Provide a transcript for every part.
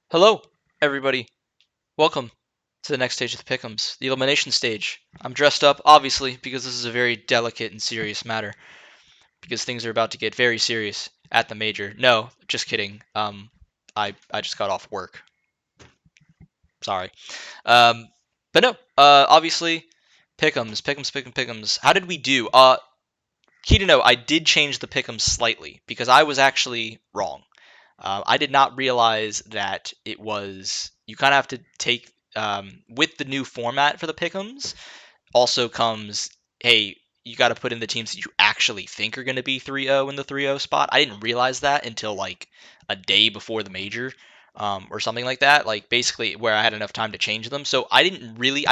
Hello, everybody. Welcome to the next stage of the Pick'ems, the Elimination Stage. I'm dressed up, obviously, because this is a very delicate and serious matter, because things are about to get very serious at the major. No, just kidding. I just got off work. Sorry. Um, but no, obviously, Pick'ems. How did we do? Key to note, I did change the Pick'ems slightly, because I was actually wrong. I did not realize that it was you kind of have to take with the new format for the pick'ems. Also comes, hey, you got to put in the teams that you actually think are going to be 3-0 in the 3-0 spot. I didn't realize that until like a day before the major. Or something like that, like basically where I had enough time to change them. So I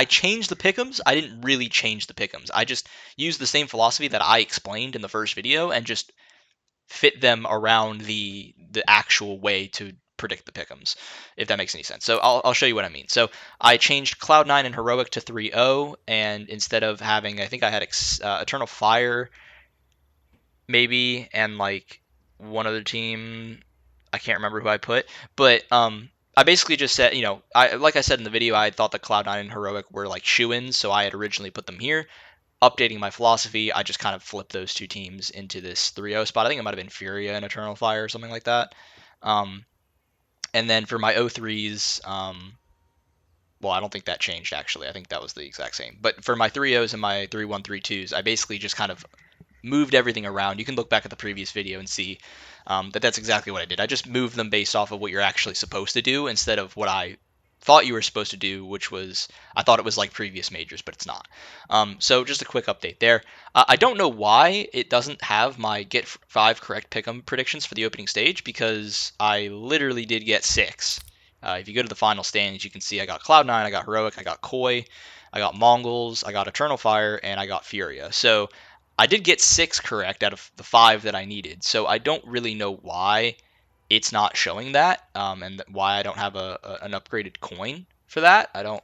changed the pick'ems. I didn't really change the pick'ems. I just used the same philosophy that I explained in the first video and just fit them around the actual way to predict the pick'ems, if that makes any sense. So I'll show you what I mean. So I changed Cloud9 and Heroic to 3-0, and instead of having, I think I had Eternal Fire, maybe, and like one other team, I can't remember who I put, but I basically just said, like I said in the video, I thought that Cloud9 and Heroic were like shoe-ins, so I had originally put them here. Updating my philosophy, I just kind of flipped those two teams into this 3-0 spot. I think it might have been Furia and Eternal Fire or something like that. Um, and then for my O3s, well, I don't think that changed actually. I think that was the exact same. But for my 3-0s and my 3-1, 3-2s, I basically just kind of moved everything around. You can look back at the previous video and see that that's exactly what I did. I just moved them based off of what you're actually supposed to do instead of what I thought you were supposed to do, which was I thought it was like previous majors, but it's not. So just a quick update there. I don't know why it doesn't have my get 5 correct pick'em predictions for the opening stage because I literally did get 6. If you go to the final standings, you can see I got Cloud9, I got Heroic, I got Koi, I got Mongols, I got Eternal Fire, and I got Furia. So I did get 6 correct out of the 5 that I needed. So I don't really know why it's not showing that, and why I don't have an upgraded coin for that. I don't.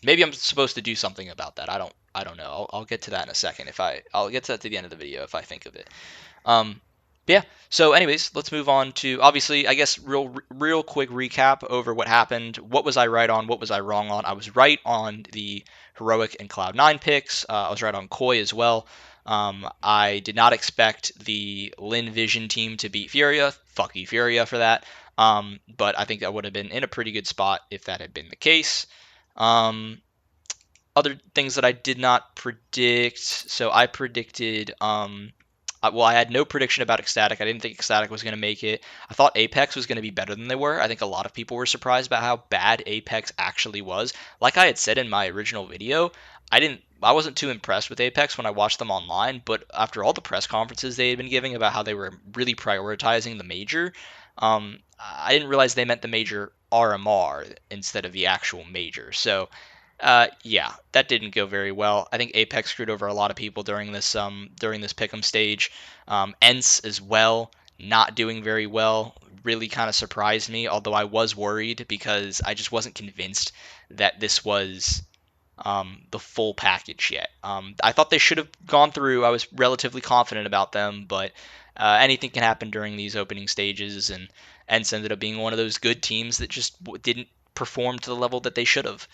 Maybe I'm supposed to do something about that. I don't know. I'll get to that in a second. I'll get to that to the end of the video if I think of it. Um, yeah. So, anyways, let's move on to obviously, I guess, real quick recap over what happened. What was I right on? What was I wrong on? I was right on the Heroic and Cloud9 picks. I was right on Koi as well. I did not expect the Lin Vision team to beat Furia. Fuck you, Furia, for that. But I think that would have been in a pretty good spot if that had been the case. Um, Other things that I did not predict. So I predicted. Well, I had no prediction about Ecstatic. I didn't think Ecstatic was going to make it. I thought Apex was going to be better than they were. I think a lot of people were surprised about how bad Apex actually was. Like I had said in my original video, I wasn't too impressed with Apex when I watched them online, but after all the press conferences they had been giving about how they were really prioritizing the major, I didn't realize they meant the major RMR instead of the actual major. So yeah, that didn't go very well. I think Apex screwed over a lot of people during this pick'em stage. Ents as well, not doing very well. Really kind of surprised me, although I was worried because I just wasn't convinced that this was the full package yet. I thought they should have gone through. I was relatively confident about them, but anything can happen during these opening stages, and Ents ended up being one of those good teams that just didn't perform to the level that they should have.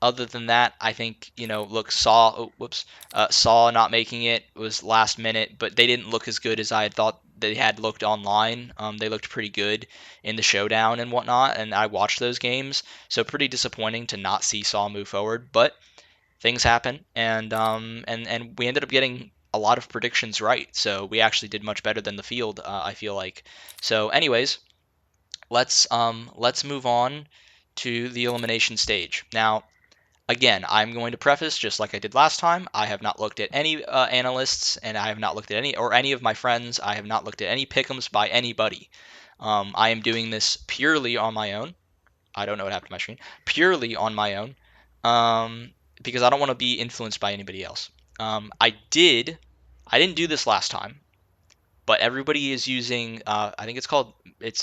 Other than that, I think look, Saw not making it was last minute, but they didn't look as good as I had thought they had looked online. They looked pretty good in the showdown and whatnot, and I watched those games, so pretty disappointing to not see Saw move forward. But things happen, and we ended up getting a lot of predictions right, so we actually did much better than the field. I feel like. So, anyways, let's move on to the elimination stage now. Again, I'm going to preface just like I did last time. I have not looked at any analysts, and I have not looked at any of my friends. I have not looked at any pick'ems by anybody. I am doing this purely on my own. I don't know what happened to my screen. Purely on my own, because I don't want to be influenced by anybody else. I did. I didn't do this last time, but everybody is using I think it's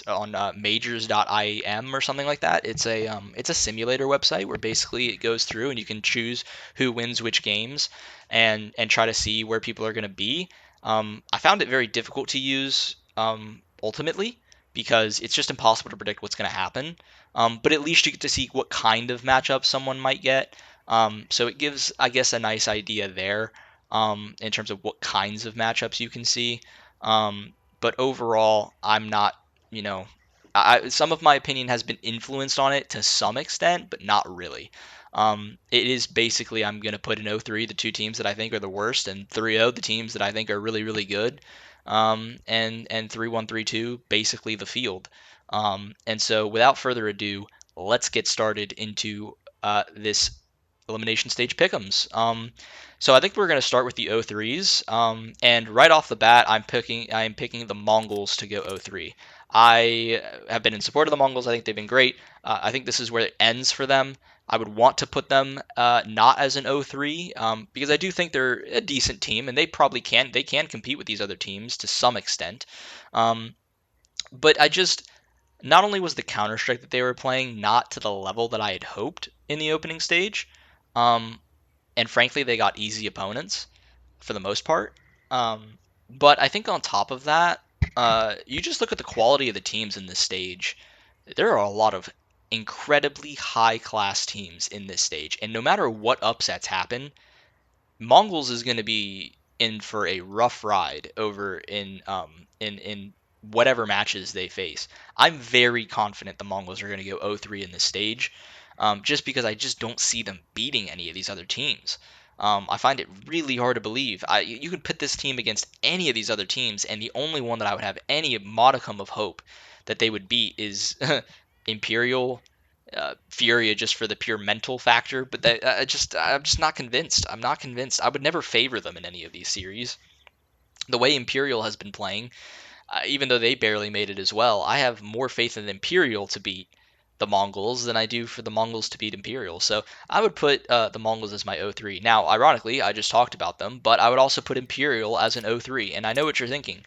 on majors.im or something like that. It's a simulator website where basically it goes through and you can choose who wins which games and try to see where people are going to be. I found it very difficult to use ultimately, because it's just impossible to predict what's going to happen. But at least you get to see what kind of matchup someone might get. So it gives, I guess, a nice idea there in terms of what kinds of matchups you can see. But overall, I'm not, you know, some of my opinion has been influenced on it to some extent, but not really. It is basically I'm going to put in 0-3 the two teams that I think are the worst, and 3-0 the teams that I think are really, really good, and 3-1, 3-2 basically the field. And so without further ado, let's get started into this elimination stage pick'ems. So I think we're going to start with the 0-3s. And right off the bat, I'm picking the Mongols to go 0-3. I have been in support of the Mongols. I think they've been great. I think this is where it ends for them. I would want to put them not as an 0-3 because I do think they're a decent team and they can compete with these other teams to some extent. Um, but I just not only was the Counter Strike that they were playing not to the level that I had hoped in the opening stage, um, and frankly they got easy opponents for the most part. Um, but I think on top of that, you just look at the quality of the teams in this stage. There are a lot of incredibly high class teams in this stage, and no matter what upsets happen, Mongols is going to be in for a rough ride over in whatever matches they face. I'm very confident the Mongols are going to go 0-3 in this stage, just because I just don't see them beating any of these other teams. I find it really hard to believe. You could put this team against any of these other teams, and the only one that I would have any modicum of hope that they would beat is Imperial, Furia, just for the pure mental factor. But I'm just not convinced. I'm not convinced. I would never favor them in any of these series. The way Imperial has been playing, even though they barely made it as well, I have more faith in Imperial to beat the Mongols than I do for the Mongols to beat Imperial. So I would put the Mongols as my 0-3. Now, ironically, I just talked about them, but I would also put Imperial as an 0-3. And I know what you're thinking.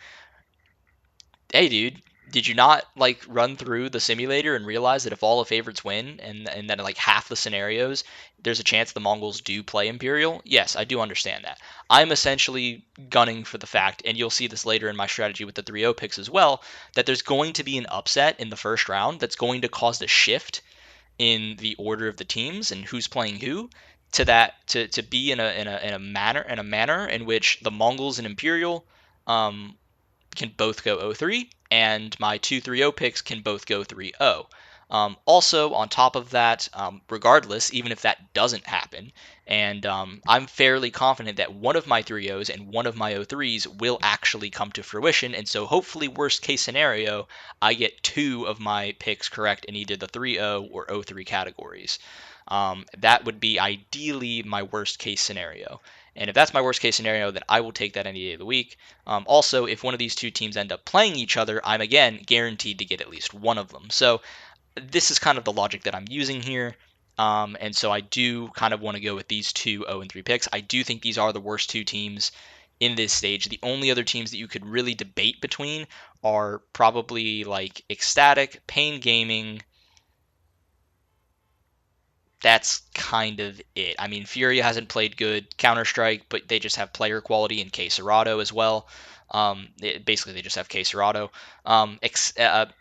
Hey, dude, did you not like run through the simulator and realize that if all the favorites win and then like half the scenarios there's a chance the Mongols do play Imperial? Yes, I do understand that. I'm essentially gunning for the fact, and you'll see this later in my strategy with the 3-0 picks as well, that there's going to be an upset in the first round that's going to cause the shift in the order of the teams and who's playing who, to be in a manner in which the Mongols and Imperial um, can both go 0-3, and my 2-3-0 picks can both go 3-0. Also, on top of that, regardless, even if that doesn't happen, and I'm fairly confident that one of my 3-0s and one of my 0-3s will actually come to fruition, and so hopefully, worst case scenario, I get two of my picks correct in either the 3-0 or 0-3 categories. That would be ideally my worst case scenario. And if that's my worst case scenario, then I will take that any day of the week. Also, if one of these two teams end up playing each other, I'm again guaranteed to get at least one of them. So this is kind of the logic that I'm using here. And so I do kind of want to go with these two 0-3 picks. I do think these are the worst two teams in this stage. The only other teams that you could really debate between are probably like Ecstatic, Pain Gaming. That's kind of it. I mean, Furia hasn't played good Counter Strike, but they just have player quality in K Serato as well. Basically, they just have K Serato. And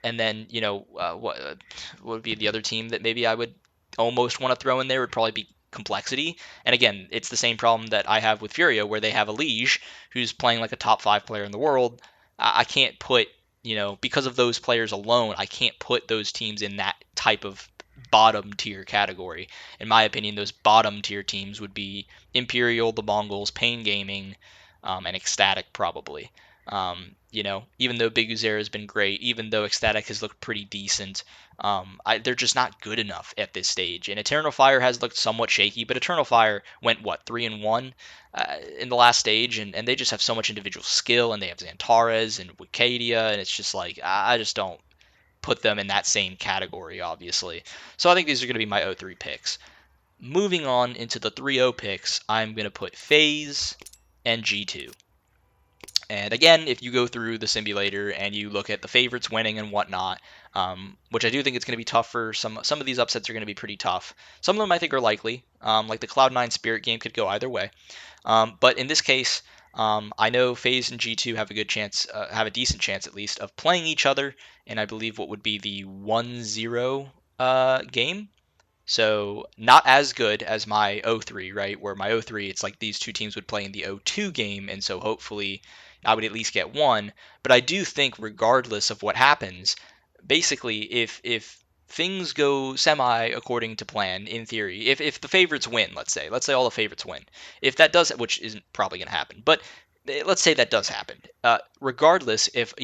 then what would be the other team that maybe I would almost want to throw in there would probably be Complexity. And again, it's the same problem that I have with Furia, where they have a Liege who's playing like a top 5 player in the world. I can't put because of those players alone, I can't put those teams in that type of bottom tier category. In my opinion, those bottom tier teams would be Imperial, the Mongols, Pain Gaming, and Ecstatic probably. Even though Big Uzer has been great, even though Ecstatic has looked pretty decent, they're just not good enough at this stage. And Eternal Fire has looked somewhat shaky, but Eternal Fire went 3-1 in the last stage, and they just have so much individual skill, and they have Xantares and Wicadia, and it's just like I just don't put them in that same category, obviously. So I think these are going to be my 0-3 picks. Moving on into the 3-0 picks, I'm going to put FaZe and G2. And again, if you go through the simulator and you look at the favorites winning and whatnot, which I do think it's going to be tough for some of these upsets are going to be pretty tough. Some of them I think are likely, like the Cloud9 Spirit game could go either way. But in this case, I know FaZe and G2 have a good chance, have a decent chance at least, of playing each other in I believe what would be the 1-0 game. So not as good as my 0-3, right? Where my 0-3, it's like these two teams would play in the 0-2 game, and so hopefully I would at least get one. But I do think, regardless of what happens, basically, if things go semi according to plan, in theory, if the favorites win, let's say all the favorites win, if that does, which isn't probably going to happen, but let's say that does happen. Regardless, if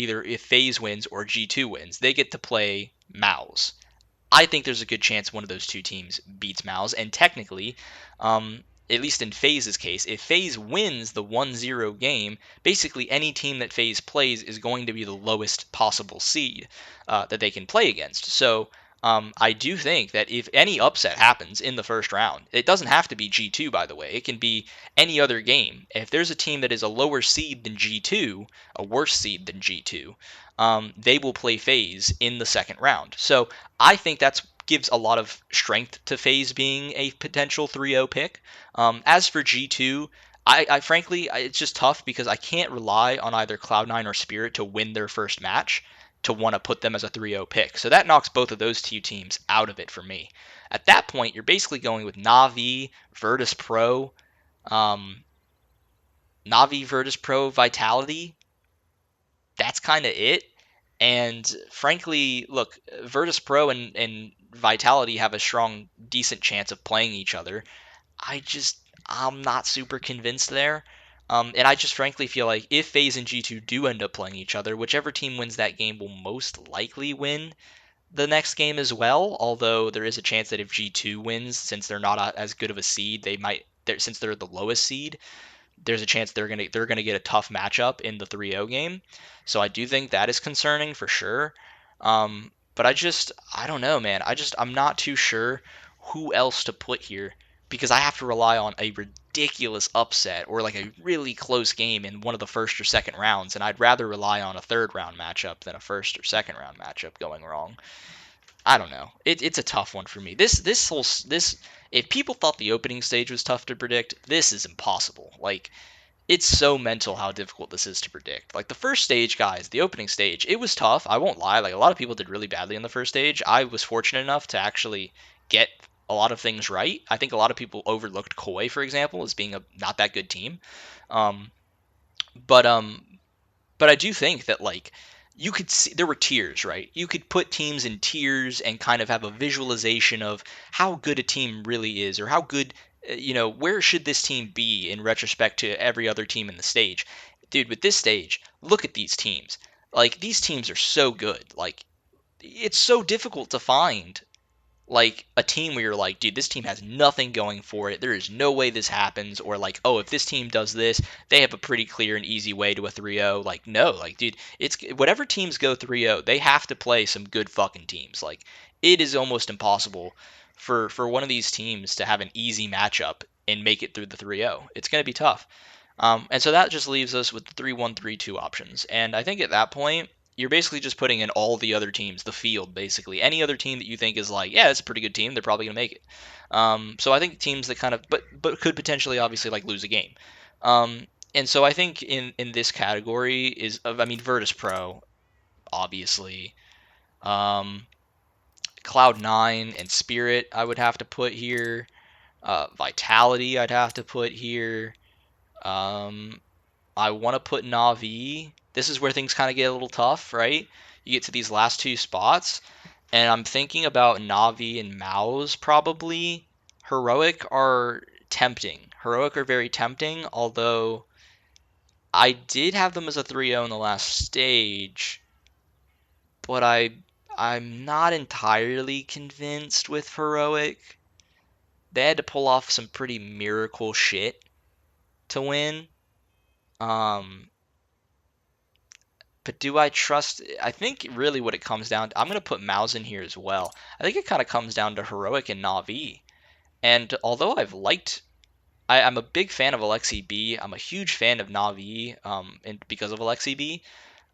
FaZe wins or G2 wins, they get to play Mouse. I think there's a good chance one of those two teams beats Mouse, and technically, at least in FaZe's case, if FaZe wins the 1-0 game, basically any team that FaZe plays is going to be the lowest possible seed that they can play against. So I do think that if any upset happens in the first round, it doesn't have to be G2, by the way. It can be any other game. If there's a team that is a lower seed than G2, a worse seed than G2, they will play FaZe in the second round. So I think that gives a lot of strength to FaZe being a potential 3-0 pick. As for G2, I frankly, it's just tough because I can't rely on either Cloud9 or Spirit to win their first match to want to put them as a 3-0 pick. So that knocks both of those two teams out of it for me. At that point, you're basically going with Na'Vi, Virtus Pro, um, Na'Vi, Virtus Pro, Vitality. That's kind of it. And frankly, look, Virtus Pro and Vitality have a strong, decent chance of playing each other. I'm not super convinced there. And I just frankly feel like if FaZe and G2 do end up playing each other, whichever team wins that game will most likely win the next game as well. Although there is a chance that if G2 wins, since they're not as good of a seed, since they're the lowest seed, there's a chance they're gonna get a tough matchup in the 3-0 game. So I do think that is concerning for sure. But I don't know, man. I'm not too sure who else to put here because I have to rely on a ridiculous upset or like a really close game in one of the first or second rounds, and I'd rather rely on a third round matchup than a first or second round matchup going wrong. I don't know. It's a tough one for me. This if people thought the opening stage was tough to predict, this is impossible. Like it's so mental how difficult this is to predict. Like the first stage, guys, the opening stage, it was tough. I won't lie. Like a lot of people did really badly on the first stage. I was fortunate enough to actually get a lot of things right. I think a lot of people overlooked Koi, for example, as being a not that good team. Um, but I do think that like you could see there were tiers, right? You could put teams in tiers and kind of have a visualization of how good a team really is or how good where should this team be in retrospect to every other team in the stage. Dude, with this stage, look at these teams. Like these teams are so good. Like it's so difficult to find like a team where you're like, dude, this team has nothing going for it. There is no way this happens. Or like, oh, if this team does this, they have a pretty clear and easy way to a 3-0. Like, no, like, dude, it's whatever teams go 3-0, they have to play some good fucking teams. Like, it is almost impossible for one of these teams to have an easy matchup and make it through the 3-0. It's going to be tough. And so that just leaves us with the 3-1-3-2 options. And I think at that point, you're basically just putting in all the other teams, the field, basically. Any other team that you think is like, yeah, it's a pretty good team, they're probably going to make it. So I think teams that kind of, but could potentially obviously like lose a game. Um, and so I think in this category I mean, Virtus Pro, obviously. Um, Cloud9 and Spirit, I would have to put here. Vitality, I'd have to put here. Um, I want to put Navi. This is where things kind of get a little tough, right? You get to these last two spots, and I'm thinking about Navi and Maus probably. Heroic are tempting. Heroic are very tempting, although I did have them as a 3-0 in the last stage, but I'm not entirely convinced with Heroic. They had to pull off some pretty miracle shit to win. Um, But do I trust? I think really what it comes down to, I'm going to put Mouse in here as well. I think it kind of comes down to Heroic and Na'Vi. And although I'm a big fan of Alexi B. I'm a huge fan of Na'Vi, and because of Alexi B.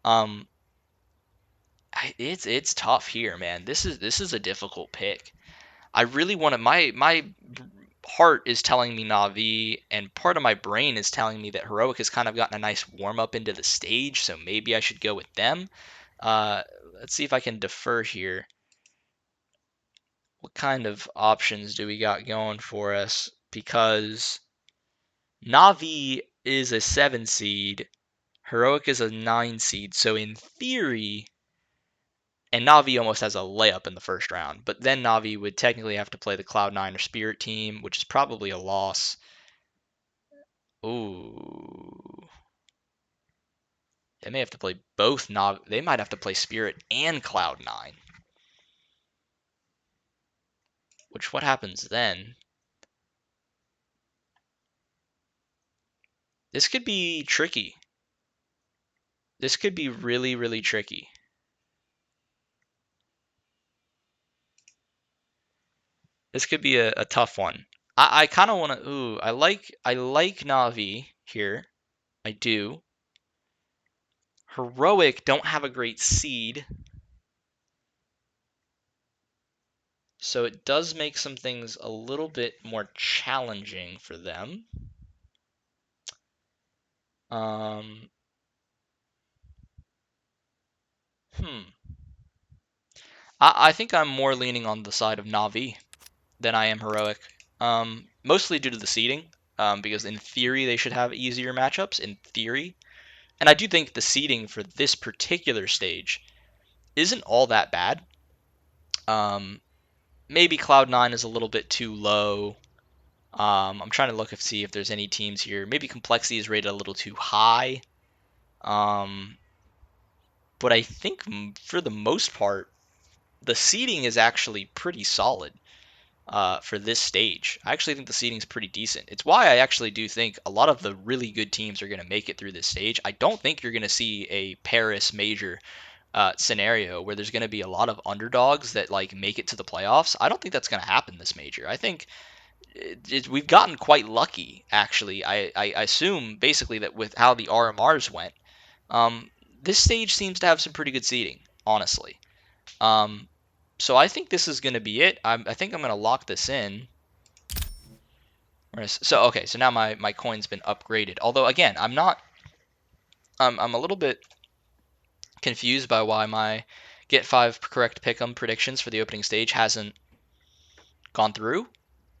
Um, it's tough here, man. This is a difficult pick. I really want to my heart is telling me Na'Vi, and part of my brain is telling me that Heroic has kind of gotten a nice warm up into the stage, so maybe I should go with them. Uh, let's see if I can defer here. What kind of options do we got going for us? Because Na'Vi is a 7 seed, Heroic is a 9 seed, so in theory, and Na'Vi almost has a layup in the first round, but then Na'Vi would technically have to play the Cloud9 or Spirit team, which is probably a loss. Ooh. They may have to play both Na'Vi. They might have to play Spirit and Cloud9. Which, what happens then? This could be tricky. This could be really, really tricky. This could be a tough one. I kind of want to. Ooh, I like Na'Vi here. I do. Heroic don't have a great seed, so it does make some things a little bit more challenging for them. Um, hmm. I think I'm more leaning on the side of Na'Vi than I am Heroic. Mostly due to the seeding, because in theory they should have easier matchups. In theory, and I do think the seeding for this particular stage isn't all that bad. Um, maybe Cloud9 is a little bit too low. I'm trying to look and see if there's any teams here. Maybe Complexity is rated a little too high. Um, but I think for the most part, the seeding is actually pretty solid for this stage. I actually think the seeding is pretty decent. It's why I actually do think a lot of the really good teams are going to make it through this stage. I don't think you're going to see a Paris major scenario where there's going to be a lot of underdogs that like make it to the playoffs. I don't think that's going to happen this major. I think we've gotten quite lucky, actually. I assume basically that with how the RMRs went, um, this stage seems to have some pretty good seeding, honestly. Um, so I think this is going to be it. I think I'm going to lock this in. So okay, so now my coin's been upgraded. Although again, I'm a little bit confused by why my get 5 correct pick'em predictions for the opening stage hasn't gone through.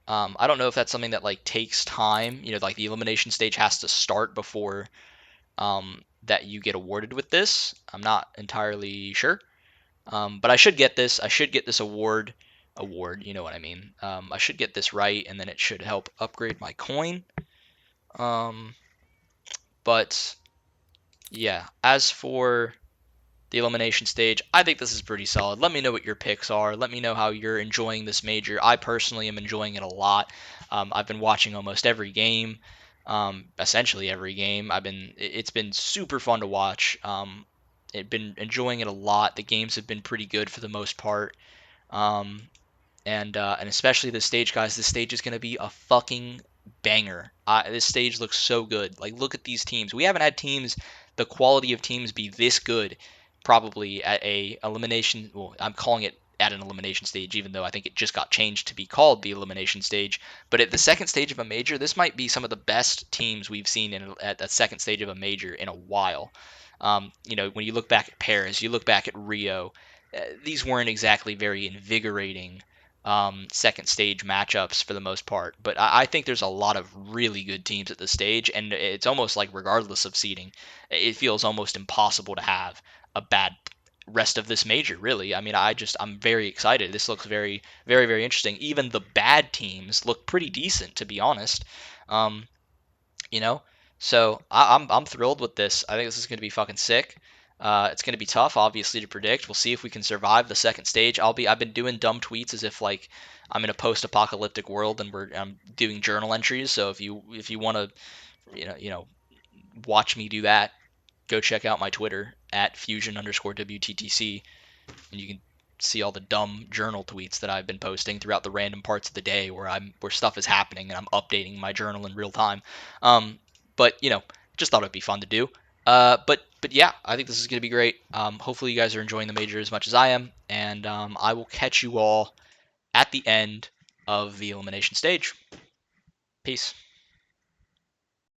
I don't know if that's something that like takes time. Like the elimination stage has to start before that you get awarded with this. I'm not entirely sure, but I should get this. I should get this award. Award, you know what I mean. I should get this right, and then it should help upgrade my coin. Um, but yeah, as for the elimination stage, I think this is pretty solid. Let me know what your picks are. Let me know how you're enjoying this major. I personally am enjoying it a lot. I've been watching almost every game, essentially every game. It's been super fun to watch. I've been enjoying it a lot. The games have been pretty good for the most part. Um, and especially this stage, guys. This stage is gonna be a fucking banger. This stage looks so good. Like, look at these teams. We haven't had teams, the quality of teams, be this good, probably at a elimination. Well, I'm calling it at an elimination stage, even though I think it just got changed to be called the elimination stage. But at the second stage of a major, this might be some of the best teams we've seen at the second stage of a major in a while. When you look back at Paris, you look back at Rio, these weren't exactly very invigorating second stage matchups for the most part. But I think there's a lot of really good teams at this stage, and it's almost like regardless of seeding, it feels almost impossible to have a bad rest of this major. Really, I mean, I'm very excited. This looks very, very, very interesting. Even the bad teams look pretty decent, to be honest. Um, you know. So I'm thrilled with this. I think this is going to be fucking sick. It's going to be tough, obviously, to predict. We'll see if we can survive the second stage. I've been doing dumb tweets as if like I'm in a post-apocalyptic world and I'm doing journal entries. So if you want to watch me do that, go check out my Twitter at fusion_WTTC, and you can see all the dumb journal tweets that I've been posting throughout the random parts of the day where stuff is happening and I'm updating my journal in real time. Um, but just thought it'd be fun to do. But yeah, I think this is gonna be great. Hopefully you guys are enjoying the major as much as I am, and I will catch you all at the end of the elimination stage. Peace.